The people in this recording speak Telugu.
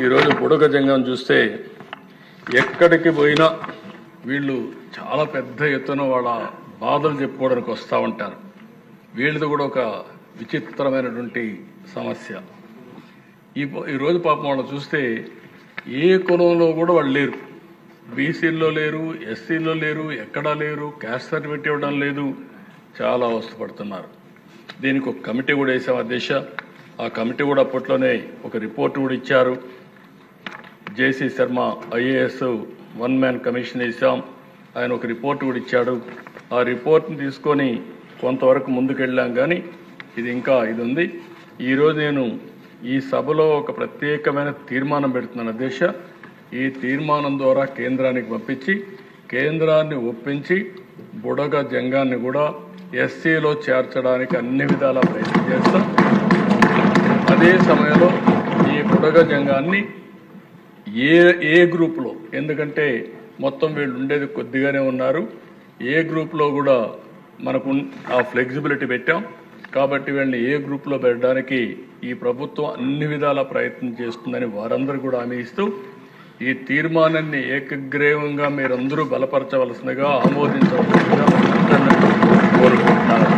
ఈరోజు బుడగ జంగం చూస్తే ఎక్కడికి పోయినా వీళ్ళు చాలా పెద్ద ఎత్తున వాళ్ళ బాధలు చెప్పుకోవడానికి వస్తూ ఉంటారు. వీళ్ళది కూడా ఒక విచిత్రమైనటువంటి సమస్య. ఈరోజు పాపం వాళ్ళు చూస్తే ఏ కులంలో కూడా వాళ్ళు లేరు. బీసీల్లో లేరు, ఎస్సీల్లో లేరు, ఎక్కడా లేరు, క్యాస్ట్ సర్టిఫికేట్ ఇవ్వడం లేదు. చాలా అవస్థపడుతున్నారు. దీనికి ఒక కమిటీ కూడా వేసాం అధ్యక్ష. ఆ కమిటీ కూడా అప్పట్లోనే ఒక రిపోర్ట్ కూడా ఇచ్చారు. JC Sharma IAS one man commission వేసాం. ఆయన ఒక రిపోర్ట్ కూడా ఇచ్చాడు. ఆ రిపోర్ట్ని తీసుకొని కొంతవరకు ముందుకెళ్ళాం. కానీ ఇది ఇంకా ఇది ఉంది. ఈరోజు నేను ఈ సభలో ఒక ప్రత్యేకమైన తీర్మానం పెడుతున్నాను అధ్యక్ష. ఈ తీర్మానం ద్వారా కేంద్రానికి పంపించి కేంద్రాన్ని ఒప్పించి బుడగ జంగాన్ని కూడా ఎస్సీలో చేర్చడానికి అన్ని విధాలా ప్రయత్నం చేస్తాం. అదే సమయంలో ఈ బుడగ జంగాన్ని ఏ గ్రూప్లో, ఎందుకంటే మొత్తం వీళ్ళు ఉండేది కొద్దిగానే ఉన్నారు, ఏ గ్రూప్లో కూడా మనకు ఆ ఫ్లెక్సిబిలిటీ పెట్టాం. కాబట్టి వీళ్ళని ఏ గ్రూప్లో పెట్టడానికి ఈ ప్రభుత్వం అన్ని విధాల ప్రయత్నం చేస్తుందని వారందరూ కూడా హామీ ఇస్తూ ఈ తీర్మానాన్ని ఏకగ్రీవంగా మీరందరూ బలపరచవలసిందిగా, ఆమోదించవలసిందిగా కోరుకుంటున్నాను.